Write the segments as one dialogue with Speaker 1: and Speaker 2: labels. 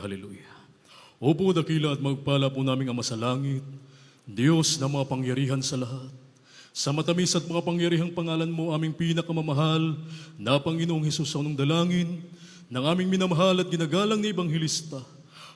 Speaker 1: Hallelujah. Opo, dakila at magpala po naming Ama sa langit, Diyos na mga pangyarihan sa lahat. Sa matamis at mga pangyarihang pangalan mo, aming pinakamamahal na Panginoong Hesus sa unang dalangin, ng aming minamahal at ginagalang na Ebanghelista,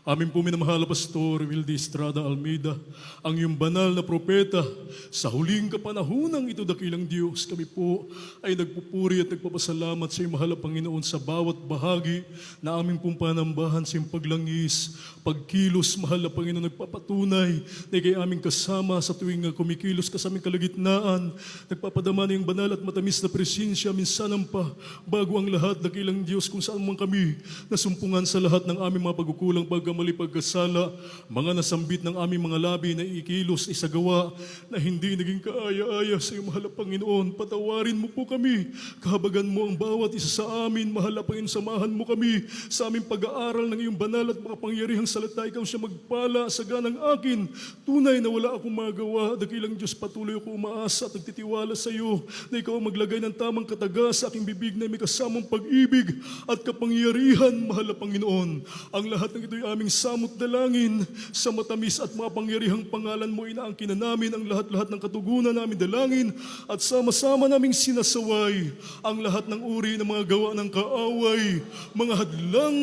Speaker 1: aming po minamahal na Pastor Wildy Estrada Almeida, ang iyong banal na propeta, sa huling kapanahunang ito, dakilang Diyos, kami po ay nagpupuri at nagpapasalamat sa iyong mahal na Panginoon sa bawat bahagi na aming pong panambahan sa iyong paglangis, pagkilos, mahal na Panginoon, nagpapatunay na ikay aming kasama sa tuwing kumikilos ka sa aming kalagitnaan, nagpapadama na iyong banal at matamis na presensya, minsanan pa, bago ang lahat, dakilang Diyos, kung saan man kami nasumpungan sa lahat ng aming mga pagkukulang, pagkamali, pagkasala, mga nasambit ng aming mga labi na ikilos, isagawa, na hindi naging kaaya-aya sa iyong mahal na Panginoon. Patawarin mo po kami, kahabagan mo ang bawat isa sa amin, mahal na Panginoon, samahan mo kami sa aming pag-aaral ng iyong banal at makapangyarihang salita. Ikaw siya magpala sa ganang akin. Tunay na wala akong magawa. Dakilang Diyos, patuloy ako umaasa at nagtitiwala sa iyo na ikaw maglagay ng tamang kataga sa aking bibig na may kasamang pag-ibig at kapangyarihan, mahal na Panginoon. Ang lahat ng ito'y aming samot dalangin sa matamis at mapangyarihang pangalan mo. Inaangkin na namin ang lahat-lahat ng katugunan namin dalangin at sama-sama naming sinasaway ang lahat ng uri ng mga gawa ng kaaway, mga hadlang.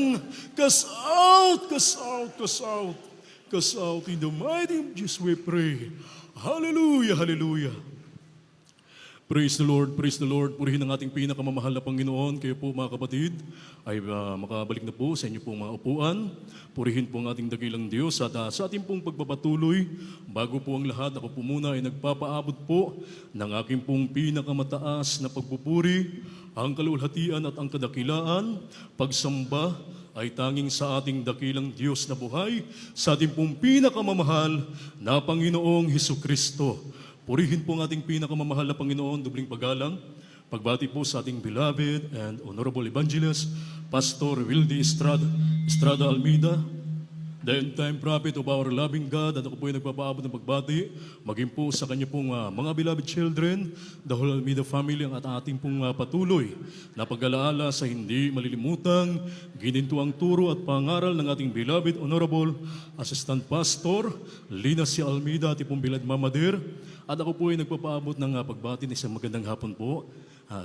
Speaker 1: Cast out, cast out, cast out, cast out. In the mighty name of Jesus we pray. Hallelujah, hallelujah. Praise the Lord, praise the Lord. Purihin ang ating pinakamamahal na Panginoon. Kayo po mga kapatid ay makabalik na po sa inyo pong mga upuan. Purihin po ang ating dakilang Diyos at sa ating pong pagpapatuloy, bago po ang lahat, ako po muna ay nagpapaabot po ng aking pong pinakamataas na pagpupuri, ang kaluwalhatian at ang kadakilaan, pagsamba ay tanging sa ating dakilang Diyos na buhay, sa ating pong pinakamamahal na Panginoong Hesukristo. Purihin po ang ating pinakamamahal na Panginoon, dubling paggalang, pagbati po sa ating beloved and honorable evangelist, Pastor Wildy Estrada Almeida, the end-time prophet of our loving God, at ako po ay nagpapaabot ng pagbati, maging po sa kanya pong mga beloved children, the whole Almeida family, ang ating pong patuloy na pag-alaala sa hindi malilimutang ginintuang turo at pangaral ng ating beloved honorable Assistant Pastor Lina C. Almeida, ating pong beloved Mama Dear. At ako po ay nagpapaabot ng pagbati ng isang magandang hapon po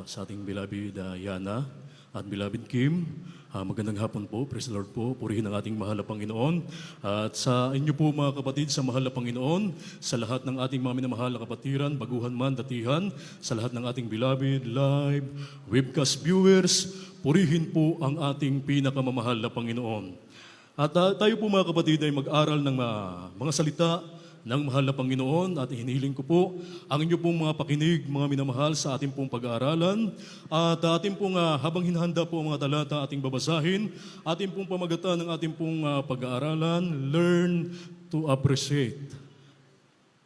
Speaker 1: sa ating beloved Yana at beloved Kim. Magandang hapon po, praise the Lord po, purihin ang ating mahal na Panginoon. At sa inyo po mga kapatid, sa mahal na Panginoon, sa lahat ng ating mga minamahal na kapatiran, baguhan man, datihan, sa lahat ng ating beloved live webcast viewers, purihin po ang ating pinakamamahal na Panginoon. At tayo po mga kapatid ay mag-aral ng mga salita ng mahal na Panginoon, at hinihiling ko po ang inyo pong mga pakinig, mga minamahal, sa ating pong pag-aaralan. At ating pong habang hinahanda po ang mga talata ating babasahin, ating pong pamagatan ng ating pong pag-aaralan, learn to appreciate.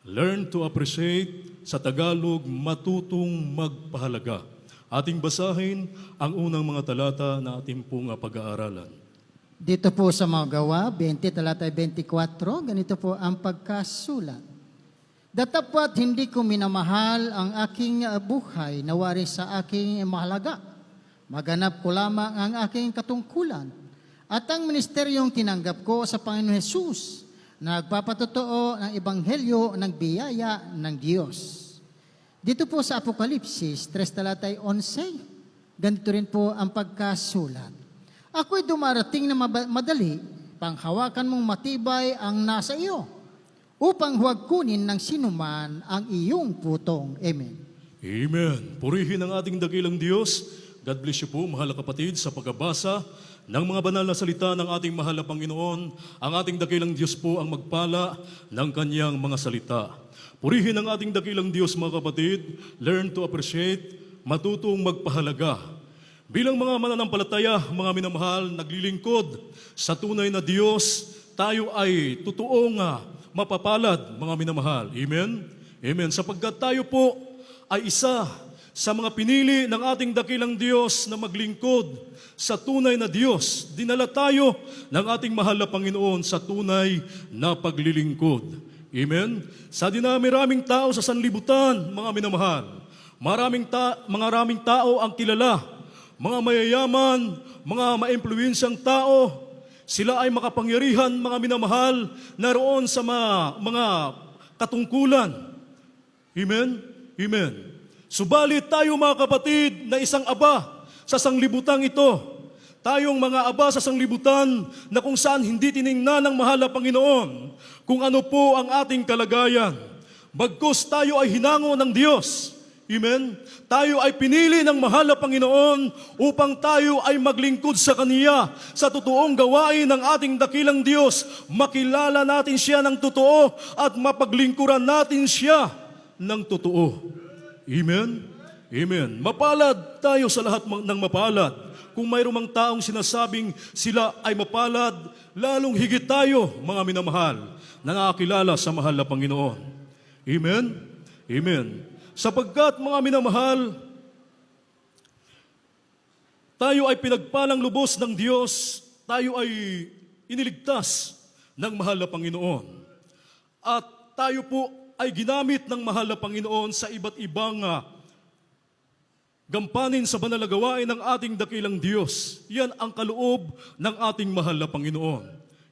Speaker 1: Learn to appreciate, sa Tagalog, matutong magpahalaga. Ating basahin ang unang mga talata na ating pong pag-aaralan.
Speaker 2: Dito po sa mga gawa, 20, talata 24, ganito po ang pagkasulat. Datapwat hindi ko minamahal ang aking buhay na waris sa aking mahalaga. Maganap ko lamang ang aking katungkulan at ang ministeryong tinanggap ko sa Panginoon Hesus, na nagpapatotoo ng ebanghelyo ng biyaya ng Diyos. Dito po sa Apokalipsis 3, talata 11, ganito rin po ang pagkasulat. Ako'y dumarating na madali, panghawakan mong matibay ang nasa iyo, upang huwag kunin ng sinuman ang iyong putong. Amen.
Speaker 1: Amen. Purihin ang ating dakilang Diyos. God bless you po, mahal na kapatid, sa pagbabasa ng mga banal na salita ng ating mahal na Panginoon. Ang ating dakilang Diyos po ang magpala ng kanyang mga salita. Purihin ang ating dakilang Diyos, mga kapatid. Learn to appreciate, matutong magpahalaga. Bilang mga mananampalataya, mga minamahal, naglilingkod sa tunay na Diyos, tayo ay totoong mapapalad, mga minamahal. Amen? Amen. Sapagkat tayo po ay isa sa mga pinili ng ating dakilang Diyos na maglingkod sa tunay na Diyos. Dinala tayo ng ating mahal na Panginoon sa tunay na paglilingkod. Amen? Sa dinami-raming tao sa sanlibutan, mga minamahal, maraming tao ang kilala, mga mayayaman, mga maimpluwensyang tao, Sila ay makapangyarihan, mga minamahal, naroon sa mga katungkulan. Amen? Amen. Subalit tayo mga kapatid na isang aba sa sanglibutang ito, tayong mga aba sa sanglibutan na kung saan hindi tiningnan ng mahal na Panginoon kung ano po ang ating kalagayan. Bagkus tayo ay hinango ng Diyos. Amen? Tayo ay pinili ng mahal na Panginoon upang tayo ay maglingkod sa Kaniya sa totoong gawain ng ating dakilang Diyos. Makilala natin Siya ng totoo at mapaglingkuran natin Siya ng totoo. Amen? Amen. Mapalad tayo sa lahat ng mapalad. Kung mayroong mang taong sinasabing sila ay mapalad, lalong higit tayo, mga minamahal, na nakakilala sa mahal na Panginoon. Amen? Amen. Sapagkat, mga minamahal, tayo ay pinagpalang lubos ng Diyos, tayo ay iniligtas ng mahal na Panginoon. At tayo po ay ginamit ng mahal na Panginoon sa iba't ibang gampanin sa banal na gawain ng ating dakilang Diyos. Yan ang kaloob ng ating mahal na Panginoon.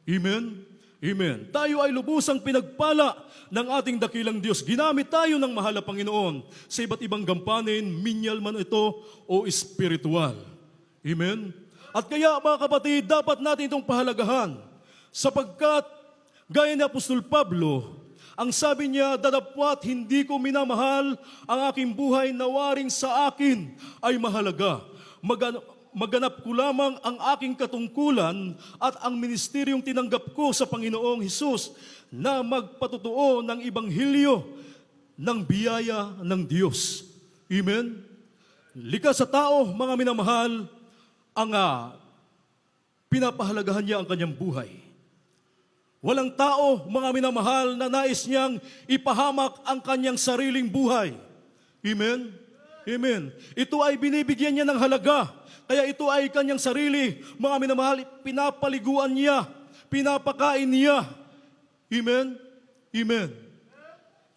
Speaker 1: Amen? Amen. Tayo ay lubusang pinagpala ng ating dakilang Diyos. Ginamit tayo ng mahal na Panginoon sa iba't ibang gampanin, minyal man ito o espiritual. Amen? At kaya mga kapatid, dapat natin itong pahalagahan sapagkat gaya ni Apostol Pablo, ang sabi niya, dadapwat hindi ko minamahal ang aking buhay na waring sa akin ay mahalaga. Maganap ko lamang ang aking katungkulan at ang ministeryong tinanggap ko sa Panginoong Hesus na magpatutuo ng Ibanghilyo ng biyaya ng Diyos. Amen? Likas sa tao, mga minamahal, ang pinapahalagahan niya ang kanyang buhay. Walang tao, mga minamahal, na nais niyang ipahamak ang kanyang sariling buhay. Amen? Amen. Ito ay binibigyan niya ng halaga. Kaya ito ay kanyang sarili, mga minamahal, pinapaliguan niya, pinapakain niya. Amen? Amen.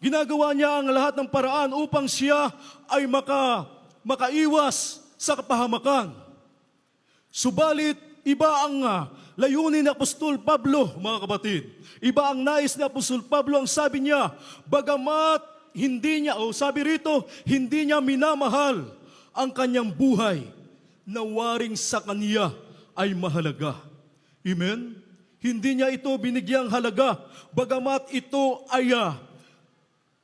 Speaker 1: Ginagawa niya ang lahat ng paraan upang siya ay makaiwas sa kapahamakan. Subalit, iba ang layunin ni Apostol Pablo, mga kapatid. Iba ang nais ni Apostol Pablo. Ang sabi niya, bagamat hindi niya, sabi rito, hindi niya minamahal ang kanyang buhay na waring sa kaniya ay mahalaga. Amen? Hindi niya ito binigyang halaga. Bagamat ito ay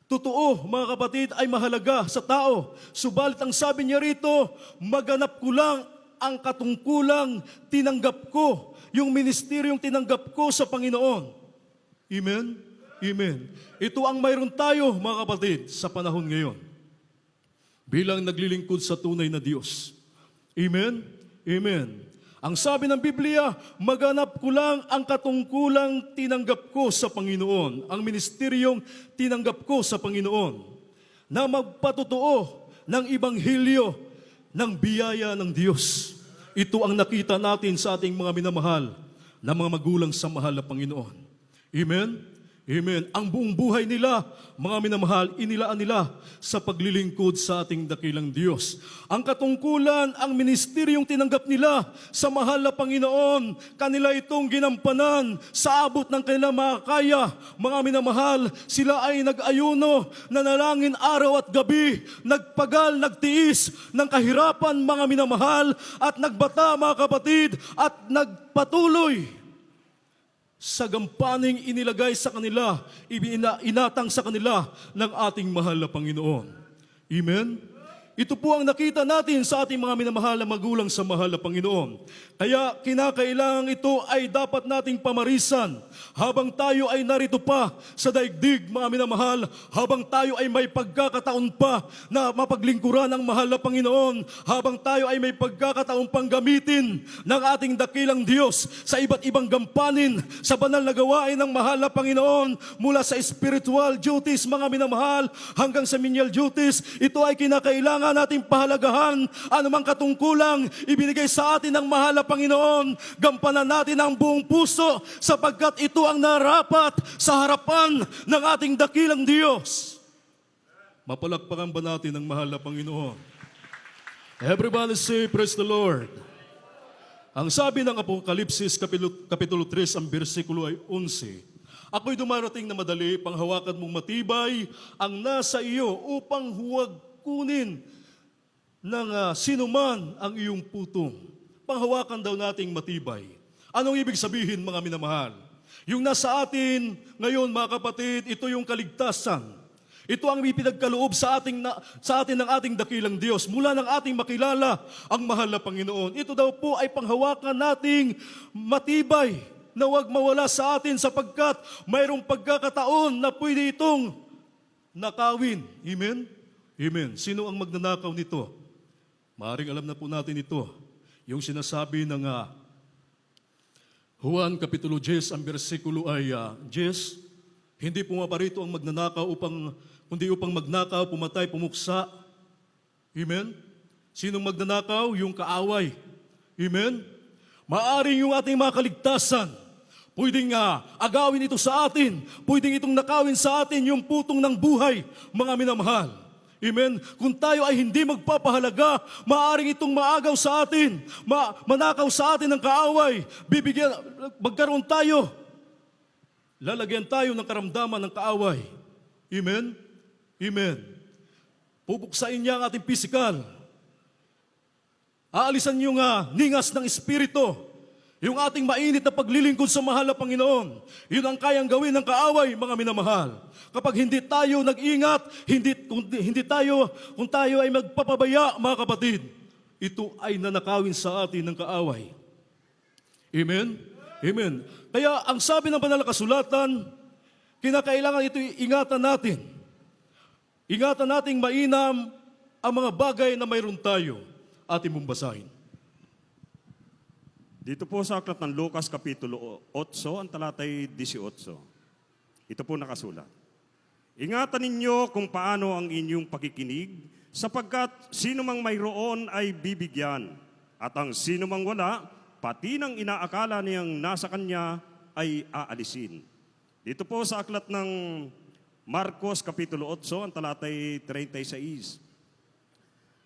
Speaker 1: totoo, mga kapatid, ay mahalaga sa tao. Subalit ang sabi niya rito, maganap ko lang ang katungkulang tinanggap ko, yung ministeryong tinanggap ko sa Panginoon. Amen? Amen. Ito ang mayroon tayo, mga kapatid, sa panahon ngayon. Bilang naglilingkod sa tunay na Diyos. Amen? Amen. Ang sabi ng Biblia, maganap ko lang ang katungkulang tinanggap ko sa Panginoon, ang ministeryong tinanggap ko sa Panginoon, na magpatutuo ng Ibanghilyo ng biyaya ng Diyos. Ito ang nakita natin sa ating mga minamahal na mga magulang sa mahal na Panginoon. Amen? Amen. Ang buong buhay nila, mga minamahal, inilaan nila sa paglilingkod sa ating dakilang Diyos. Ang katungkulan, ang ministeryong tinanggap nila sa mahal na Panginoon, kanila itong ginampanan sa abot ng kanilang makakaya. Mga minamahal, sila ay nag-ayuno, nanalangin araw at gabi, nagpagal, nagtiis ng kahirapan, mga minamahal, at nagbata, mga kapatid, at nagpatuloy sa gampaning inilagay sa kanila, inatang sa kanila ng ating mahal na Panginoon. Amen? Ito po ang nakita natin sa ating mga minamahal na magulang sa mahal na Panginoon. Kaya kinakailangan ito ay dapat nating pamarisan habang tayo ay narito pa sa daigdig, mga minamahal, habang tayo ay may pagkakataon pa na mapaglingkuran ang mahal na Panginoon, habang tayo ay may pagkakataon pang gamitin ng ating dakilang Diyos sa iba't ibang gampanin, sa banal na gawain ng mahal na Panginoon, mula sa spiritual duties, mga minamahal, hanggang sa menial duties. Ito ay kinakailangan nating pahalagahan. Anumang katungkulang ibinigay sa atin ng mahal na Panginoon, gampanan natin ang buong puso sapagkat ito ang narapat sa harapan ng ating dakilang Diyos. Mapalakpakan ba natin ang mahal na Panginoon? Everybody say, praise the Lord. Ang sabi ng Apokalipsis, Kapitulo 3, ang bersikulo ay 11, ako'y dumarating na madali, panghawakan mong matibay ang nasa iyo upang huwag kunin ng sinuman ang iyong putong. Panghawakan daw nating matibay. Anong ibig sabihin, mga minamahal? Yung nasa atin ngayon, mga kapatid, ito yung kaligtasan. Ito ang ipinagkaloob sa atin ng ating dakilang Diyos mula ng ating makilala ang mahal na Panginoon. Ito daw po ay panghawakan nating matibay na huwag mawala sa atin sapagkat mayroong pagkakataon na pwede itong nakawin. Amen? Amen. Sino ang magnanakaw nito? Maaaring alam na po natin ito. Yung sinasabi ng Juan Kapitulo 10, ang bersikulo ay 10, hindi pumaparito ang magnanakaw kundi upang magnakaw, pumatay, pumuksa. Amen? Sinong magnanakaw? Yung kaaway. Amen? Maaring yung ating mga kaligtasan, pwedeng agawin ito sa atin, pwedeng itong nakawin sa atin yung putong ng buhay, mga minamahal. Amen? Kung tayo ay hindi magpapahalaga, maaring itong maagaw sa atin, manakaw sa atin ng kaaway, magkaroon tayo, lalagyan tayo ng karamdaman ng kaaway. Amen? Amen. Pupuksain niya ang ating pisikal. Aalisan niyo ningas ng espiritu. Yung ating mainit na paglilingkod sa mahal na Panginoon. Yun ang kayang gawin ng kaaway, mga minamahal. Kapag hindi tayo nag-ingat, kung tayo ay magpapabaya, mga kapatid, ito ay nanakawin sa atin ng kaaway. Amen? Amen. Kaya ang sabi ng banal na kasulatan, kinakailangan ito ingatan natin. Ingatan nating mainam ang mga bagay na mayroon tayo. Ating mong basahin.
Speaker 3: Dito po sa aklat ng Lucas Kapitulo 8, ang talatay 18. Ito po nakasulat. Ingatan ninyo kung paano ang inyong pakikinig, sapagkat sino mang mayroon ay bibigyan, at ang sino mang wala, pati ng inaakala niyang nasa kanya ay aalisin. Dito po sa aklat ng Marcos Kapitulo 8, ang talatay 36.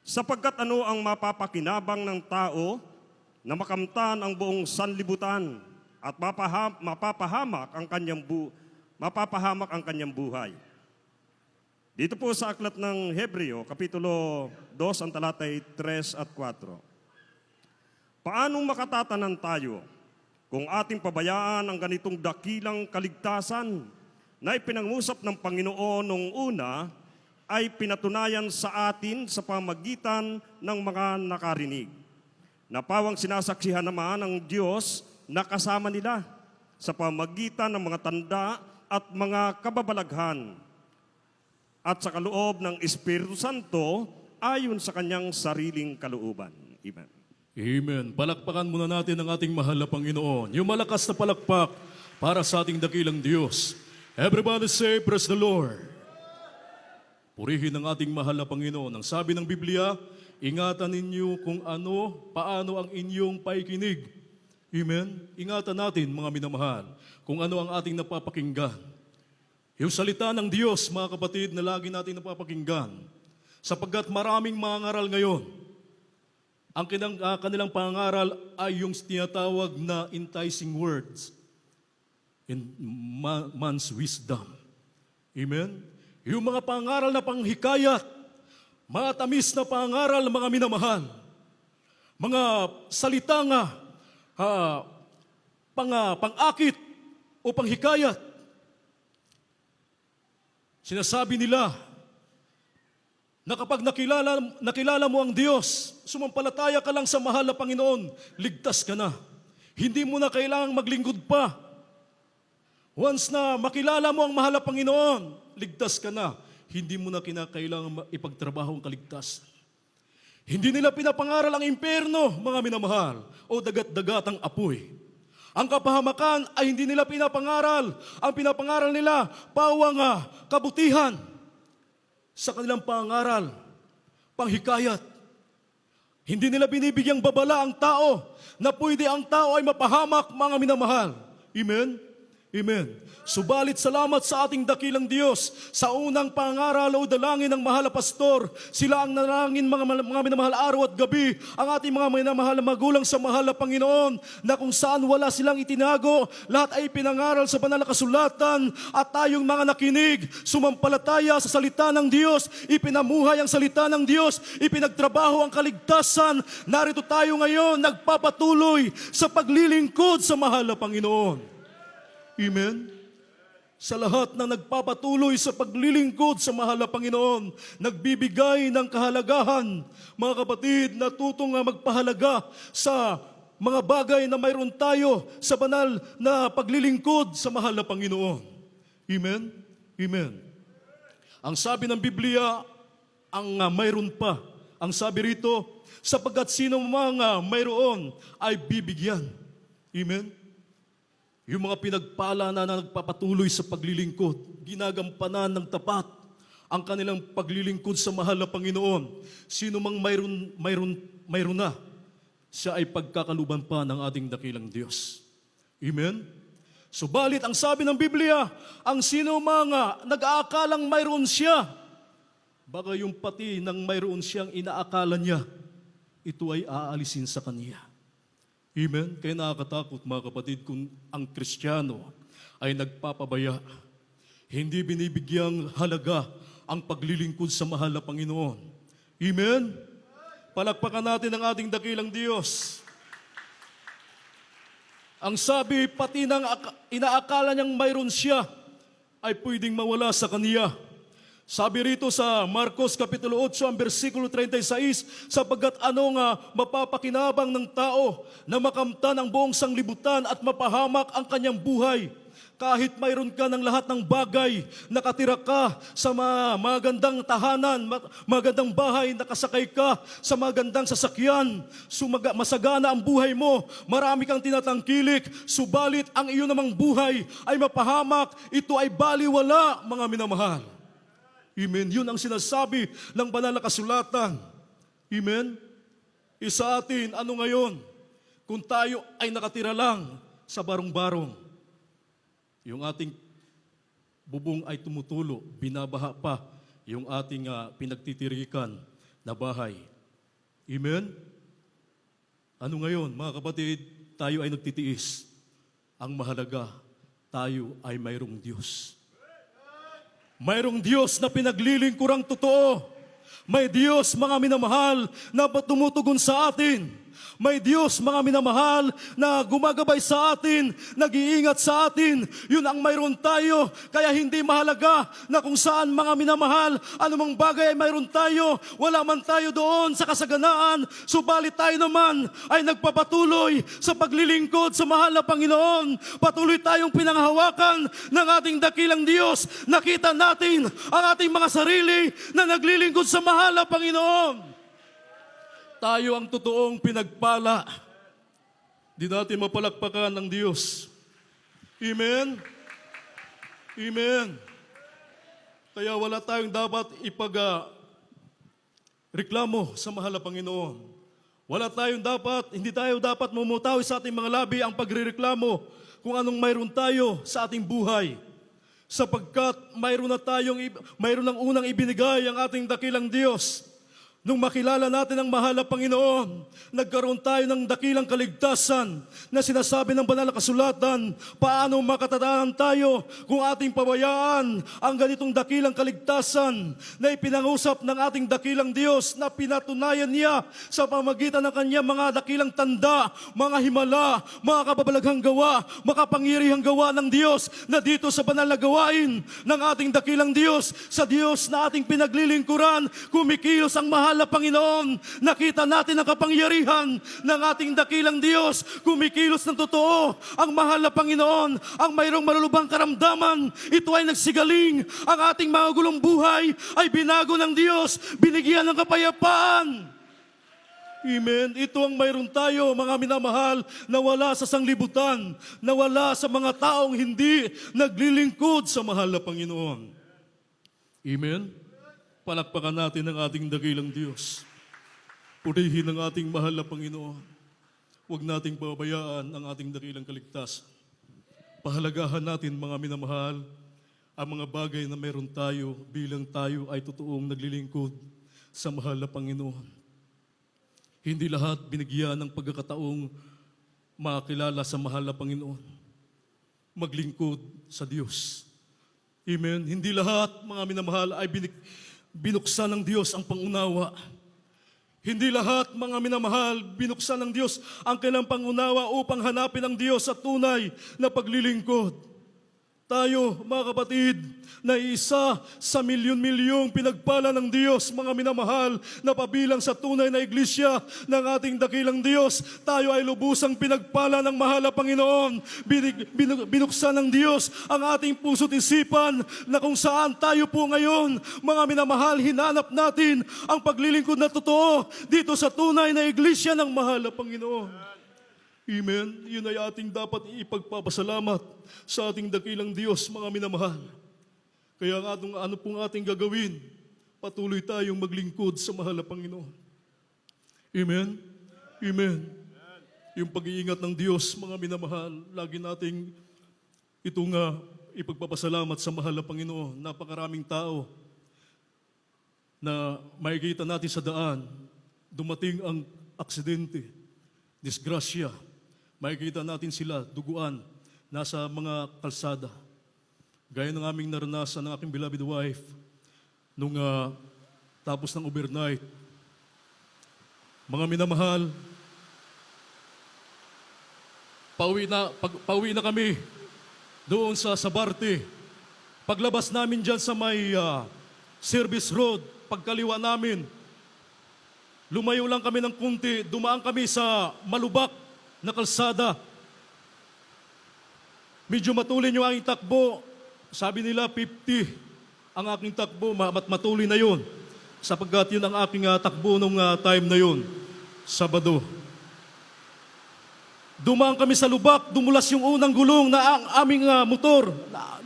Speaker 3: Sapagkat ano ang mapapakinabang ng tao na makamtan ang buong sanlibutan at mapapahamak ang kanyang buhay. Dito po sa aklat ng Hebreo, Kapitulo 2, ang talatay 3 at 4. Paano makatatanan tayo kung ating pabayaan ang ganitong dakilang kaligtasan na ipinangusap ng Panginoon noong una ay pinatunayan sa atin sa pamagitan ng mga nakarinig. Napawang sinasaksihan naman ng Diyos na kasama nila sa pamagitan ng mga tanda at mga kababalaghan at sa kaloob ng Espiritu Santo ayon sa kanyang sariling kalooban. Amen.
Speaker 1: Amen. Palakpakan muna natin ang ating mahal na Panginoon. Yung malakas na palakpak para sa ating dakilang Diyos. Everybody say, praise the Lord. Purihin ang ating mahal na Panginoon. Ang sabi ng Biblia, ingatan ninyo kung paano ang inyong paikinig. Amen? Ingatan natin, mga minamahal, kung ano ang ating napapakinggan. Yung salita ng Diyos, mga kapatid, na lagi natin napapakinggan. Sapagkat maraming mga ngaral ngayon, ang kanilang pangaral ay yung tinatawag na enticing words in man's wisdom. Amen? Yung mga pangaral na panghikayat, mga tamis na pangaral, mga minamahal, mga salita pang-akit o panghikayat. Sinasabi nila na kapag nakilala mo ang Diyos, sumampalataya ka lang sa mahal na Panginoon, ligtas ka na. Hindi mo na kailangang maglingkod pa. Once na makilala mo ang mahal na Panginoon, ligtas ka na. Hindi mo na kinakailangan ipagtrabaho ang kaligtasan. Hindi nila pinapangaral ang impyerno, mga minamahal, o dagat-dagatang apoy. Ang kapahamakan ay hindi nila pinapangaral. Ang pinapangaral nila, pawang kabutihan. Sa kanilang pangaral, panghikayat. Hindi nila binibigyang babala ang tao na pwede ang tao ay mapahamak, mga minamahal. Amen? Amen. Subalit salamat sa ating dakilang Diyos. Sa unang pangaral o dalangin ng mahal na pastor, sila ang nanalangin mga minamahal araw at gabi, ang ating mga minamahal na magulang sa mahal na Panginoon, na kung saan wala silang itinago, lahat ay pinangaral sa banal na kasulatan, at tayong mga nakinig, sumampalataya sa salita ng Diyos, ipinamuhay ang salita ng Diyos, ipinagtrabaho ang kaligtasan. Narito tayo ngayon, nagpapatuloy sa paglilingkod sa mahal na Panginoon. Amen. Sa lahat na nagpapatuloy sa paglilingkod sa mahal na Panginoon, nagbibigay ng kahalagahan, mga kapatid, natutong magpahalaga sa mga bagay na mayroon tayo sa banal na paglilingkod sa mahal na Panginoon. Amen? Amen. Ang sabi ng Biblia, ang mayroon pa. Ang sabi rito, sapagkat sino mga mayroon ay bibigyan. Amen? Yung mga pinagpala na nagpapatuloy sa paglilingkod, ginagampanan ng tapat ang kanilang paglilingkod sa mahal na Panginoon. Sino mang mayroon na, siya ay pagkakaluban pa ng ating dakilang Diyos. Amen? Subalit, ang sabi ng Biblia, ang sino mga nag-aakalang mayroon siya, baka yung pati ng mayroon siyang inaakala niya, ito ay aalisin sa kanya. Amen? Kaya nakakatakot mga kapatid kung ang Kristiyano ay nagpapabaya. Hindi binibigyang halaga ang paglilingkod sa mahal na Panginoon. Amen? Palakpakan natin ang ating dakilang Diyos. Ang sabi, pati ng inaakala niyang mayroon siya ay pwedeng mawala sa kaniya. Sabi rito sa Marcos Kapitulo 8, ang versikulo 36, sapagkat mapapakinabang ng tao na makamtan ang buong sanglibutan at mapahamak ang kanyang buhay. Kahit mayroon ka ng lahat ng bagay, nakatira ka sa magandang tahanan, magandang bahay, nakasakay ka sa magandang sasakyan, masagana ang buhay mo, marami kang tinatangkilik, subalit ang iyo namang buhay ay mapahamak, ito ay baliwala, mga minamahal. Amen. Yun ang sinasabi ng banal na kasulatan. Amen. Isa atin, ano ngayon? Kung tayo ay nakatira lang sa barong-barong, yung ating bubong ay tumutulo, binabaha pa yung ating pinagtitirikan na bahay. Amen. Ano ngayon, mga kapatid? Tayo ay nagtitiis. Ang mahalaga, tayo ay mayroong Diyos. Mayroong Diyos na pinaglilingkurang totoo. May Diyos, mga minamahal, na tumutugon sa atin. May Diyos, mga minamahal, na gumagabay sa atin, nag-iingat sa atin. Yun ang mayroon tayo. Kaya hindi mahalaga na kung saan, mga minamahal, anumang bagay ay mayroon tayo. Wala man tayo doon sa kasaganaan. Subalit tayo naman ay nagpapatuloy sa paglilingkod sa mahal na Panginoon. Patuloy tayong pinanghawakan ng ating dakilang Diyos. Nakita natin ang ating mga sarili na naglilingkod sa mahal na Panginoon. Tayo ang totoong pinagpala. Di natin mapalakpakan ng Diyos. Amen? Amen. Kaya wala tayong dapat reklamo sa mahal na Panginoon. Hindi tayo dapat mumutawi sa ating mga labi ang pagrereklamo kung anong mayroon tayo sa ating buhay. Sapagkat mayroon ng unang ibinigay ang ating dakilang Diyos. Nung makilala natin ang mahal na Panginoon, nagkaroon tayo ng dakilang kaligtasan na sinasabi ng banal na kasulatan, paano makatatahan tayo kung ating pabayaan ang ganitong dakilang kaligtasan na ipinangusap ng ating dakilang Diyos na pinatunayan niya sa pamagitan ng kanyang mga dakilang tanda, mga himala, mga kababalaghang gawa, makapangyarihang gawa ng Diyos na dito sa banal na gawain ng ating dakilang Diyos, sa Diyos na ating pinaglilingkuran, kumikilos ang mahal na Panginoon. Nakita natin ang kapangyarihan ng ating dakilang Diyos. Kumikilos ng totoo ang mahal na Panginoon. Ang mayroong malulubang karamdaman, ito ay nagsigaling. Ang ating mga gulong buhay ay binago ng Diyos. Binigyan ng kapayapaan. Amen. Ito ang mayroon tayo, mga minamahal, na wala sa sanglibutan, na wala sa mga taong hindi naglilingkod sa mahal na Panginoon. Amen. Palakpakan natin ang ating dakilang Diyos. Purihin ang ating mahal na Panginoon. Huwag nating pabayaan ang ating dakilang kaligtasan. Pahalagahan natin mga minamahal ang mga bagay na meron tayo bilang tayo ay totoong naglilingkod sa mahal na Panginoon. Hindi lahat binigyan ng pagkakataong makakilala sa mahal na Panginoon. Maglingkod sa Diyos. Amen. Hindi lahat mga minamahal ay binuksan ng Diyos ang pangunawa. Hindi lahat, mga minamahal, binuksan ng Diyos ang kailang pangunawa upang hanapin ang Diyos sa tunay na paglilingkod. Tayo, mga kapatid, na isa sa milyon-milyong pinagpala ng Diyos, mga minamahal, na pabilang sa tunay na iglesia ng ating dakilang Diyos, tayo ay lubusang pinagpala ng mahal na Panginoon. Binuksan ng Diyos ang ating puso't isipan na kung saan tayo po ngayon, mga minamahal, hinanap natin ang paglilingkod na totoo dito sa tunay na iglesia ng mahal na Panginoon. Amen. Yun ay ating dapat ipagpapasalamat sa ating dakilang Diyos, mga minamahal. Kaya ano pong ating gagawin? Patuloy tayong maglingkod sa mahal na Panginoon. Amen. Amen. Yung pag-iingat ng Diyos, mga minamahal, lagi nating itong ipagpapasalamat sa mahal na Panginoon. Napakaraming tao na makikita natin sa daan, dumating ang aksidente, disgrasya. Makikita natin sila, duguan, nasa mga kalsada. Gaya ng aming naranasan ng aking beloved wife, nung tapos ng overnight. Mga minamahal, pauwi na kami doon sa Sabarte. Paglabas namin dyan sa may service road, pagkaliwa namin, lumayo lang kami ng kunti, dumaan kami sa malubak na kalsada. Medyo matulin yung aking takbo. Sabi nila 50 ang aking takbo, matuloy na yun. Sapagkat yun ang aking takbo nung time na yun, Sabado. Dumaan kami sa lubak, dumulas yung unang gulong na ang aming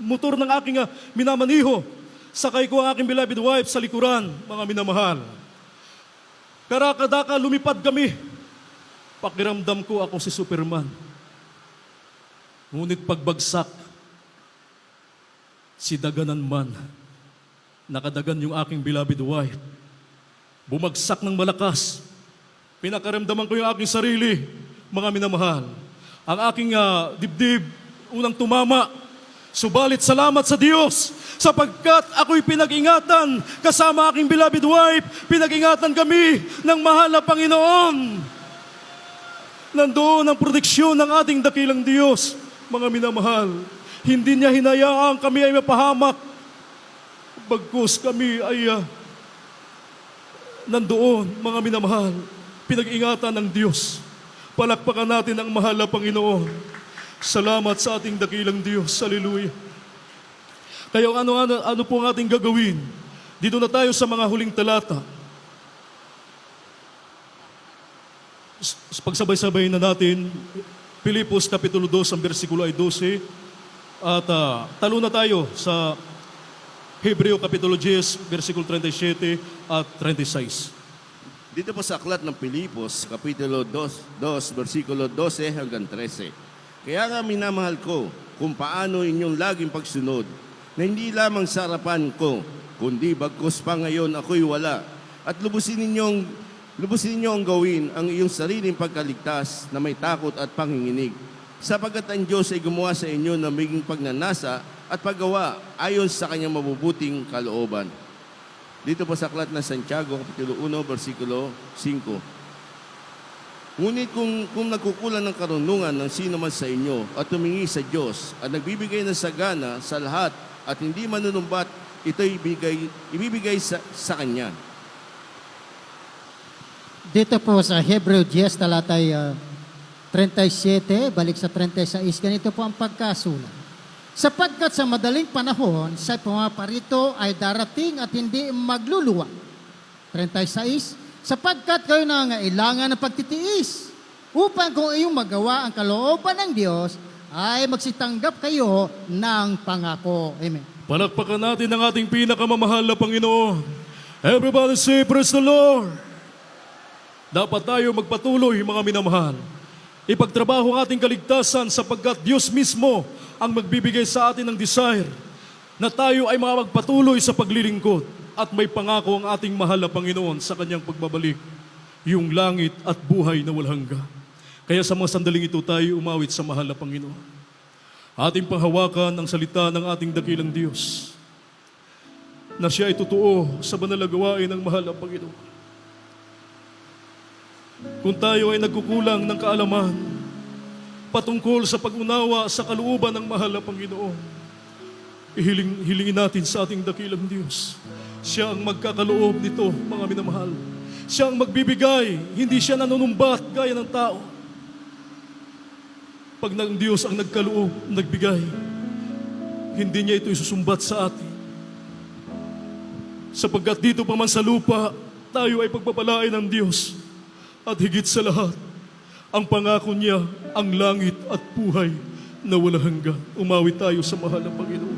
Speaker 1: motor ng aking minamaniho. Sakay ko ang aking beloved wife sa likuran, mga minamahal. Karakadaka, lumipad kami. Pakiramdam ko ako si Superman. Ngunit pagbagsak, si daganan man, nakadagan yung aking beloved wife. Bumagsak ng malakas. Pinakaramdaman ko yung aking sarili, mga minamahal. Ang aking dibdib, unang tumama. Subalit salamat sa Diyos, sapagkat ako'y pinag-ingatan kasama aking beloved wife. Pinag-ingatan kami ng mahal na Panginoon. Nandoon ang proteksyon ng ating dakilang Diyos, mga minamahal. Hindi niya hinayaan kami ay mapahamak. Bagkus kami ay nandoon, mga minamahal. Pinag-ingatan ng Diyos. Palakpakan natin ang mahal na Panginoon. Salamat sa ating dakilang Diyos. Hallelujah. Kaya ano po ang ating gagawin? Dito na tayo sa mga huling talata. Pagsabay-sabay na natin, Pilipos Kapitulo 2, ang versikulo ay 12. At talo na tayo sa Hebreo Kapitulo 10, versikulo 37 at 36.
Speaker 4: Dito po sa aklat ng Pilipos, Kapitulo 2, versikulo 12 hanggang 13. Kaya nga minamahal ko kung paano inyong laging pagsunod, na hindi lamang sa harapan ko, kundi bagkus pa ngayon ako'y wala. At lubusin ninyo ang gawin ang iyong sariling pagkaligtas na may takot at panginginig. Sapagkat ang Diyos ay gumawa sa inyo ng maging pagnanasa at paggawa ayon sa kanyang mabubuting kalooban. Dito po sa aklat ng Santiago, Kapitulo 1, versikulo 5. Ngunit kung nagkukulang ng karunungan ng sino man sa inyo at tumingi sa Diyos at nagbibigay ng sagana sa lahat at hindi manunumbat, ito ibibigay sa Kanya.
Speaker 2: Dito po sa Hebreo 10, talatay 37, balik sa 36, ganito po ang pagkasulat. Sapagkat sa madaling panahon, sa pumaparito ay darating at hindi magluluwag. 36, sapagkat kayo nangailangan ng pagtitiis, upang kung iyong magawa ang kalooban ng Diyos, ay magsitanggap kayo ng pangako. Amen.
Speaker 1: Palakpakan natin ang ating pinakamamahal na Panginoon. Everybody say, praise the Lord. Dapat tayo magpatuloy, mga minamahal. Ipagtrabaho ang ating kaligtasan sapagkat Diyos mismo ang magbibigay sa atin ng desire na tayo ay makapagpatuloy sa paglilingkod at may pangako ang ating mahal na Panginoon sa kanyang pagbabalik, yung langit at buhay na walang hanggan. Kaya sa mga sandaling ito tayo umawit sa mahal na Panginoon. Ating panghawakan ang salita ng ating dakilang Diyos na siya ay totoo sa banal na gawain ng mahal na Panginoon. Kung tayo ay nagkukulang ng kaalaman patungkol sa pag-unawa sa kalooban ng mahal na Panginoon, hilingin natin sa ating dakilang Diyos. Siya ang magkakaloob nito, mga minamahal. Siya ang magbibigay, hindi siya nanunumbat gaya ng tao. Pag ng Diyos ang nagkaloob, nagbigay, hindi niya ito isusumbat sa atin. Sapagkat dito pa man sa lupa, tayo ay pagpapalain ng Diyos. At higit sa lahat, ang pangako niya, ang langit at buhay na walang hanggan. Umawit tayo sa mahal na Panginoon.